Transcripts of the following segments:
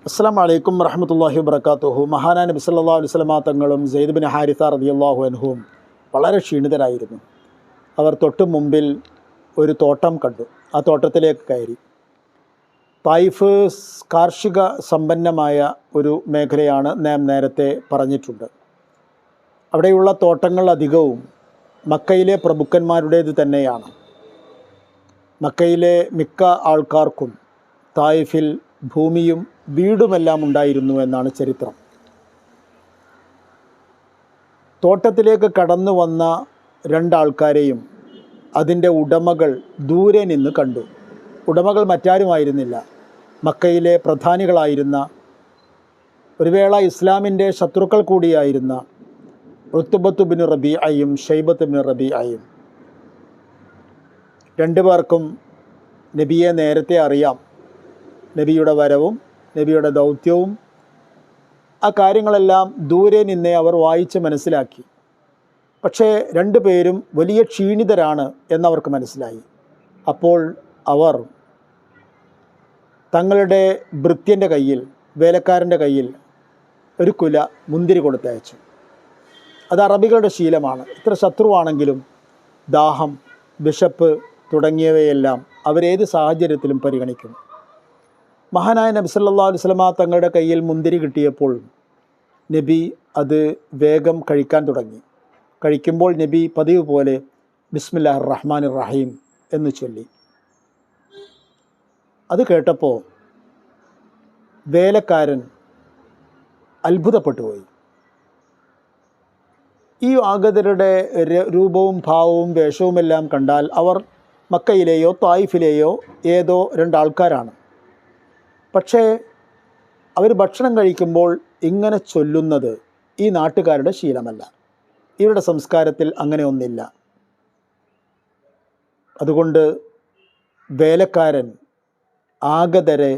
അസ്സലാമു അലൈക്കും വറഹ്മത്തുള്ളാഹി വബറകാതുഹു. മഹാനായ നബി സല്ലല്ലാഹു അലൈഹി വസല്ലമ തങ്ങളും സെയ്ദ് ബിൻ ഹാരിസ റളിയല്ലാഹു അൻഹുവും വളരെ ക്ഷീണിതരായിരുന്നു. അവർ തൊട്ട് മുമ്പിൽ ഒരു തോട്ടം കണ്ടു. ആ തോട്ടത്തിലേക്ക് കയറി. തായിഫ് കാർഷിക സമ്പന്നമായ ഒരു മേഖലയാണ്, നാം നേരത്തെ പറഞ്ഞിട്ടുണ്ട്. അവിടെയുള്ള തോട്ടങ്ങൾ അധികവും മക്കയിലെ പ്രഭുക്കന്മാരുടേത് തന്നെയാണ്. മക്കയിലെ മിക്ക ആൾക്കാർക്കും തായിഫിൽ ഭൂമിയും വീടുമെല്ലാം ഉണ്ടായിരുന്നു എന്നാണ് ചരിത്രം. തോട്ടത്തിലേക്ക് കടന്നു വന്ന രണ്ടാൾക്കാരെയും അതിൻ്റെ ഉടമകൾ ദൂരെ നിന്ന് കണ്ടു. ഉടമകൾ മറ്റാരുമായിരുന്നില്ല, മക്കയിലെ പ്രധാനികളായിരുന്ന, ഒരു വേള ഇസ്ലാമിൻ്റെ ശത്രുക്കൾ കൂടിയായിരുന്ന ഉത്ബത്ത് ബിൻ റബീഅയും ഷൈബത്ത് ബിൻ റബീഅയും. രണ്ടുപേർക്കും നബിയെ നേരത്തെ അറിയാം. നബിയുടെ വരവും നബിയുടെ ദൗത്യവും ആ കാര്യങ്ങളെല്ലാം ദൂരെ നിന്നേ അവർ വായിച്ച് മനസ്സിലാക്കി. പക്ഷേ രണ്ടുപേരും വലിയ ക്ഷീണിതരാണ് എന്നവർക്ക് മനസ്സിലായി. അപ്പോൾ അവർ തങ്ങളുടെ ഭൃത്യൻ്റെ കയ്യിൽ, വേലക്കാരൻ്റെ കയ്യിൽ ഒരു കുല മുന്തിരി കൊടുത്തയച്ചു. അത് അറബികളുടെ ശീലമാണ്. ഇത്ര ശത്രുവാണെങ്കിലും ദാഹം, വിശപ്പ് തുടങ്ങിയവയെല്ലാം അവരേത് സാഹചര്യത്തിലും പരിഗണിക്കും. മഹാനായ നബി സല്ലല്ലാഹു അലൈഹി വസല്ലമ തങ്ങളുടെ കയ്യിൽ മുന്തിരി കിട്ടിയപ്പോൾ നബി അത് വേഗം കഴിക്കാൻ തുടങ്ങി. കഴിക്കുമ്പോൾ നബി പതിവ് പോലെ ബിസ്മില്ലാഹിർ റഹ്മാനിർ റഹീം എന്ന് ചൊല്ലി. അത് കേട്ടപ്പോൾ വേലക്കാരൻ അത്ഭുതപ്പെട്ടുപോയി. ഈ ആഗതരുടെ രൂപവും ഭാവവും വേഷവുമെല്ലാം കണ്ടാൽ അവർ മക്കയിലെയോ തായിഫിലെയോ ഏതോ രണ്ടാൾക്കാരാണ്. പക്ഷേ അവർ ഭക്ഷണം കഴിക്കുമ്പോൾ ഇങ്ങനെ ചൊല്ലുന്നത് ഈ നാട്ടുകാരുടെ ശീലമല്ല. ഇവരുടെ സംസ്കാരത്തിൽ അങ്ങനെ ഒന്നില്ല. അതുകൊണ്ട് വേലക്കാരൻ ആഗതരെ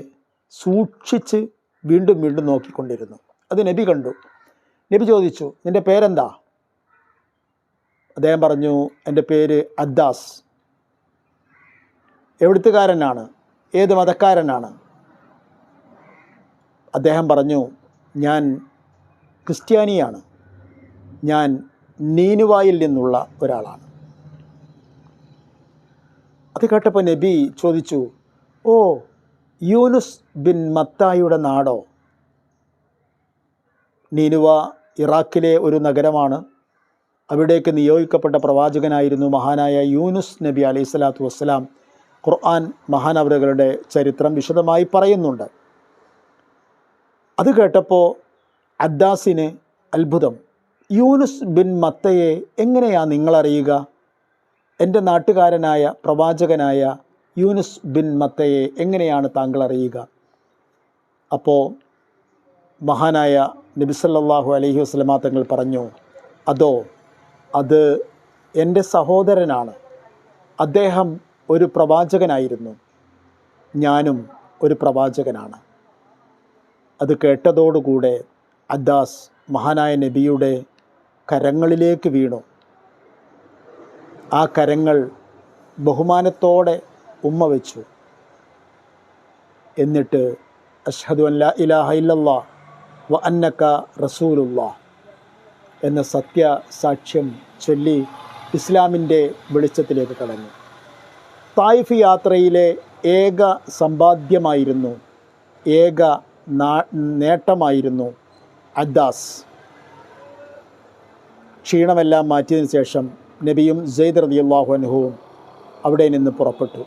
സൂക്ഷിച്ച് വീണ്ടും വീണ്ടും നോക്കിക്കൊണ്ടിരുന്നു. അത് നബി കണ്ടു. നബി ചോദിച്ചു, നിൻ്റെ പേരെന്താ? അദ്ദേഹം പറഞ്ഞു, എൻ്റെ പേര് അദ്ദാസ്. എവിടുത്തുകാരനാണ്? ഏത് മതക്കാരനാണ്? അദ്ദേഹം പറഞ്ഞു, ഞാൻ ക്രിസ്ത്യാനിയാണ്. ഞാൻ നീനുവായിൽ നിന്നുള്ള ഒരാളാണ്. അത് കേട്ടപ്പോൾ നബി ചോദിച്ചു, ഓ, യൂനുസ് ബിൻ മത്തായിയുടെ നാടോ? നീനുവ ഇറാഖിലെ ഒരു നഗരമാണ്. അവിടേക്ക് നിയോഗിക്കപ്പെട്ട പ്രവാചകനായിരുന്നു മഹാനായ യൂനുസ് നബി അലൈഹി സ്വലാത്തു വസ്സലാം. ഖുർആൻ മഹാനവറുകളുടെ ചരിത്രം വിശദമായി പറയുന്നുണ്ട്. അത് കേട്ടപ്പോൾ അദ്ദാസിന് അത്ഭുതം. യൂനുസ് ബിൻ മത്തയെ എങ്ങനെയാണ് നിങ്ങളറിയുക? എൻ്റെ നാട്ടുകാരനായ പ്രവാചകനായ യൂനുസ് ബിൻ മത്തയെ എങ്ങനെയാണ് താങ്കൾ അറിയുക? അപ്പോൾ മഹാനായ നബി സല്ലല്ലാഹു അലൈഹി വസല്ലമ തങ്ങൾ പറഞ്ഞു, അത് എൻ്റെ സഹോദരനാണ്. അദ്ദേഹം ഒരു പ്രവാചകനായിരുന്നു, ഞാനും ഒരു പ്രവാചകനാണ്. അത് കേട്ടതോടുകൂടെ അദ്ദാസ് മഹാനായ നബിയുടെ കരങ്ങളിലേക്ക് വീണു. ആ കരങ്ങൾ ബഹുമാനത്തോടെ ഉമ്മ വെച്ചു. എന്നിട്ട് അഷ്ഹദു അൻ ലാ ഇലാഹ ഇല്ലല്ലാഹ് വ അന്നക റസൂലുള്ളാഹ് എന്ന സത്യസാക്ഷ്യം ചൊല്ലി ഇസ്ലാമിൻ്റെ വെളിച്ചത്തിലേക്ക് കടന്നു. തായിഫ് യാത്രയിലെ ഏക സമ്പാദ്യമായിരുന്നു, ഏക നേട്ടമായിരുന്നു അദ്ദാസ്. ക്ഷീണമെല്ലാം മാറ്റിയതിനു ശേഷം നബിയും സെയ്ദ് റളിയല്ലാഹു അൻഹുവും അവിടെ നിന്ന് പുറപ്പെട്ടു.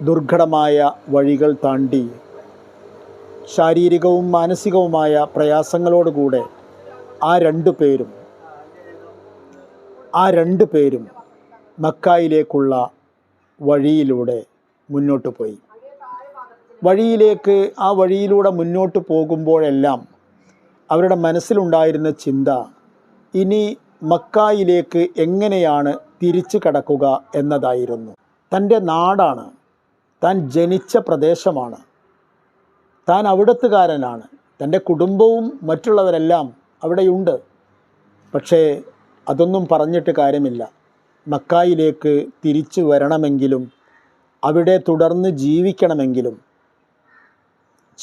ദുർഘടമായ വഴികൾ താണ്ടി ശാരീരികവും മാനസികവുമായ പ്രയാസങ്ങളോടുകൂടെ ആ രണ്ടു പേരും മക്കായിലേക്കുള്ള വഴിയിലൂടെ മുന്നോട്ട് പോയി. ആ വഴിയിലൂടെ മുന്നോട്ട് പോകുമ്പോഴെല്ലാം അവരുടെ മനസ്സിലുണ്ടായിരുന്ന ചിന്ത, ഇനി മക്കായിലേക്ക് എങ്ങനെയാണ് തിരിച്ചു കടക്കുക എന്നതായിരുന്നു. തൻ്റെ നാടാണ്, താൻ ജനിച്ച പ്രദേശമാണ്, താൻ അവിടത്തുകാരനാണ്, തൻ്റെ കുടുംബവും മറ്റുള്ളവരെല്ലാം അവിടെയുണ്ട്. പക്ഷേ അതൊന്നും പറഞ്ഞിട്ട് കാര്യമില്ല. മക്കായിലേക്ക് തിരിച്ചു വരണമെങ്കിലും അവിടെ തുടർന്ന് ജീവിക്കണമെങ്കിലും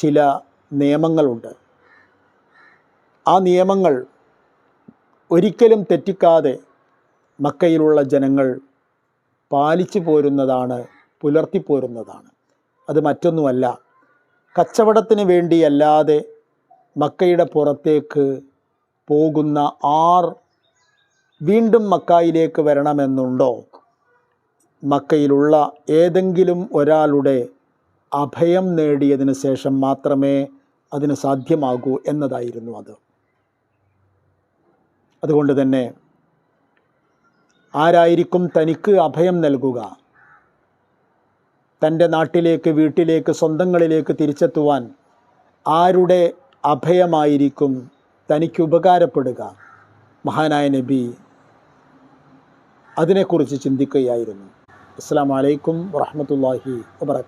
ചില നിയമങ്ങളുണ്ട്. ആ നിയമങ്ങൾ ഒരിക്കലും തെറ്റിക്കാതെ മക്കയിലുള്ള ജനങ്ങൾ പാലിച്ചു പോരുന്നതാണ്, പുലർത്തിപ്പോരുന്നതാണ്. അത് മറ്റൊന്നുമല്ല, കച്ചവടത്തിന് വേണ്ടിയല്ലാതെ മക്കയുടെ പുറത്തേക്ക് പോകുന്ന ആർ വീണ്ടും മക്കയിലേക്ക് വരണമെന്നുണ്ടോ, മക്കയിലുള്ള ഏതെങ്കിലും ഒരാളുടെ അഭയം നേടിയതിന് ശേഷം മാത്രമേ അതിന് സാധ്യമാകൂ എന്നതായിരുന്നു അത്. അതുകൊണ്ട് തന്നെ ആരായിരിക്കും തനിക്ക് അഭയം നൽകുക? തൻ്റെ നാട്ടിലേക്ക്, വീട്ടിലേക്ക്, സ്വന്തങ്ങളിലേക്ക് തിരിച്ചെത്തുവാൻ ആരുടെ അഭയമായിരിക്കും തനിക്ക് ഉപകാരപ്പെടുക? മഹാനായ നബി അതിനെക്കുറിച്ച് ചിന്തിക്കുകയായിരുന്നു. അസ്സലാമു അലൈക്കും വറഹ്മത്തുള്ളാഹി വബറകാതുഹു.